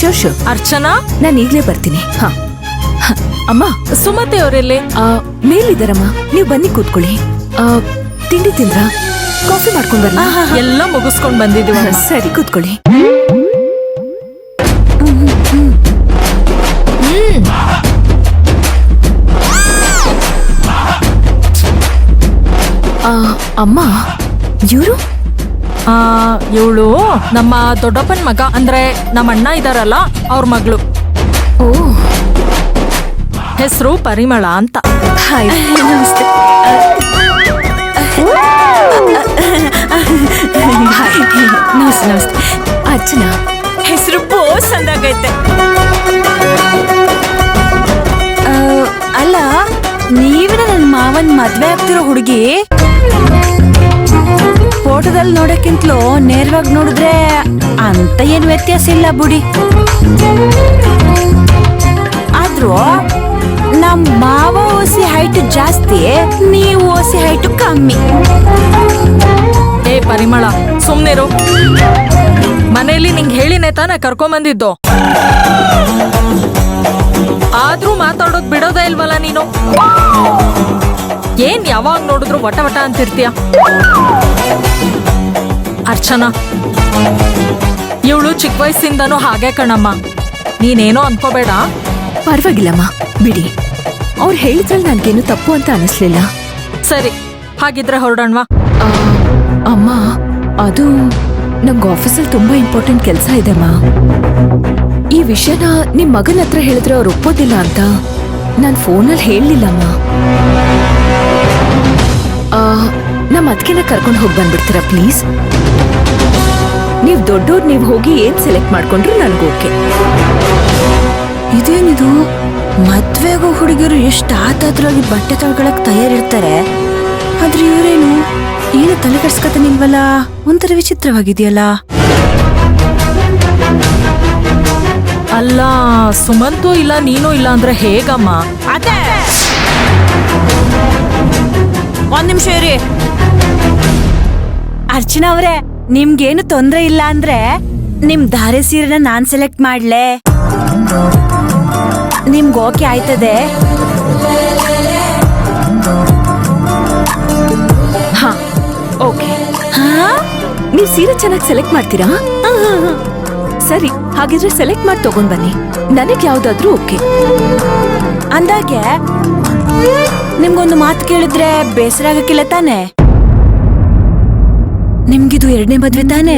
Sure. Archana, ನಾನು ಈಗ್ಲೇ ಬರ್ತೀನಿ. ಹಾ ಅಮ್ಮ, ಸುಮತಿ ಅವರೆಲ್ಲಿ? ಮೇಲಿದ್ದಾರಮ್ಮ, ನೀವು ಬನ್ನಿ ಕೂತ್ಕೊಳ್ಳಿ. ತಿಂಡಿ ತಿಂದ್ರಾ? ಕಾಫಿ ಮಾಡ್ಕೊಂಡ್ ಬರ್ಲಾ? ಎಲ್ಲ ಮುಗಿಸ್ಕೊಂಡ್ ಬಂದಿದೀವಿ. ಸರಿ, ಕೂತ್ಕೊಳ್ಳಿ. ಅಮ್ಮ, ಇವ್ರು? ಇವಳು ನಮ್ಮ ದೊಡ್ಡಪ್ಪನ ಮಗ, ಅಂದ್ರೆ ನಮ್ಮ ಅಣ್ಣ ಇದಾರಲ್ಲ ಅವ್ರ ಮಗಳು. ಓ, ಹೆಸರು ಪರಿಮಳ ಅಂತ. ಹಾಯ್, ನಮಸ್ತೆ. ನಮಸ್ತೆ ನಮಸ್ತೆ. ಅರ್ಚನಾ, ಹೆಸರು ಬೋಸ್ ಅಂದಾಗೈತೆ. ಅಲ್ಲ, ನೀವಿನ ನನ್ನ ಮಾವನ್ ಮದ್ವೆ ಆಗ್ತಿರೋ ಹುಡುಗಿ? ಫೋಟೋದಲ್ಲಿ ನೋಡಕ್ಕಿಂತಲೂ ನೇರವಾಗಿ ನೋಡಿದ್ರೆ ಅಂತ ಏನ್ ವ್ಯತ್ಯಾಸ ಇಲ್ಲ ಬುಡಿ. ಆದ್ರೂ ನಮ್ ಮಾವ ಓಸಿ ಹೈಟ್ ಜಾಸ್ತಿ, ನೀವು ಓಸಿ ಹೈಟ್ ಕಮ್ಮಿ. ಏ ಪರಿಮಳ, ಸುಮ್ನಿರು. ಮನೇಲಿ ನಿಂಗೆ ಹೇಳಿನೇ ತಾನೇ ಕರ್ಕೊಂಬಂದಿದ್ದು. ಆದ್ರೂ ಮಾತಾಡೋದ್ ಬಿಡೋದೇ ಇಲ್ವಲ್ಲ ನೀನು. ಏನ್ ಯಾವಾಗ ನೋಡಿದ್ರು ವಟ ವಟ ಅಂತಿರ್ತೀಯ. ಅರ್ಚನಾ, ಇವಳು ಚಿಕ್ಕ ವಯಸ್ಸಿಂದನೂ ಹಾಗೆ ಕಣಮ್ಮ, ನೀನೇನೋ ಅನ್ಕೋಬೇಡ. ಪರವಾಗಿಲ್ಲಮ್ಮ, ಬಿಡಿ. ಅವ್ರು ಹೇಳಿದ್ರಲ್ಲಿ ನನ್ಗೇನು ತಪ್ಪು ಅಂತ ಅನಿಸ್ಲಿಲ್ಲ. ಸರಿ, ಹಾಗಿದ್ರೆ ಹೊರಡೋಣವಾ? ಅಮ್ಮ, ಅದು ನಂಗೆ ಆಫೀಸಲ್ಲಿ ತುಂಬಾ ಇಂಪಾರ್ಟೆಂಟ್ ಕೆಲಸ ಇದೆಮ್ಮ. ಈ ವಿಷಯನ ನಿಮ್ ಮಗನ ಹತ್ರ ಹೇಳಿದ್ರೆ ಅವ್ರು ಒಪ್ಪೋದಿಲ್ಲ ಅಂತ ನಾನು ಫೋನಲ್ಲಿ ಹೇಳಲಿಲ್ಲಮ್ಮ. ನಮ್ಮ ಅದಕ್ಕೆನ ಕರ್ಕೊಂಡು ಹೋಗಿ ಬಂದ್ಬಿಡ್ತೀರಾ ಪ್ಲೀಸ್? ನೀವು ದೊಡ್ಡೋರು, ನೀವು ಹೋಗಿ ಏನ್ ಸೆಲೆಕ್ಟ್ ಮಾಡ್ಕೊಂಡ್ರು ನನ್ಗೆ ಓಕೆ. ಇದೇನಿದು, ಮದ್ವೆಗೂ ಹುಡುಗಿಯರು ಎಷ್ಟು ಆತಾತ್ರವಾಗಿ ಬಟ್ಟೆ ತೊಳ್ಕೊಳಕ್ ತಯಾರಿರ್ತಾರೆ, ಆದ್ರೆ ಇವರೇನು ಏನು ತಲೆ ಕೆಡ್ಸ್ಕೊತಾನಿಲ್ವಲ್ಲ? ಒಂಥರ ವಿಚಿತ್ರವಾಗಿದೆಯಲ್ಲ. ಅಲ್ಲ, ಸುಮಂತು ಇಲ್ಲ ನೀನು ಇಲ್ಲ ಅಂದ್ರೆ ಹೇಗಮ್ಮ? ಅದೇ, ಒಂದ್ ನಿಮಿಷ ಇರಿ. ಅರ್ಚನಾ ಅವ್ರೆ, ನಿಮ್ಗೇನು ತೊಂದ್ರೆ ಇಲ್ಲ ಅಂದ್ರೆ ನಿಮ್ ಧಾರೆ ಸೀರೆನ ನಾನ್ ಸೆಲೆಕ್ಟ್ ಮಾಡ್ಲೆ? ನಿಮ್ಗೆ ಓಕೆ ಆಯ್ತದೆ? ಹಾ, ಓಕೆ. ನೀವು ಸೀರೆ ಚೆನ್ನಾಗಿ ಸೆಲೆಕ್ಟ್ ಮಾಡ್ತೀರಾ? ಸರಿ, ಹಾಗಿದ್ರೆ ಸೆಲೆಕ್ಟ್ ಮಾಡಿ ತಗೊಂಡ್ ಬನ್ನಿ. ನನಗ್ ಯಾವ್ದಾದ್ರೂ ಓಕೆ. ಅಂದಾಗೆ ನಿಮ್ಗೊಂದು ಮಾತು ಕೇಳಿದ್ರೆ ಬೇಸರ ಆಗಕ್ಕಿಲ್ಲ ತಾನೆ? ನಿಮ್ಗಿದು ಎರಡನೇ ಮದ್ವೆ ತಾನೆ?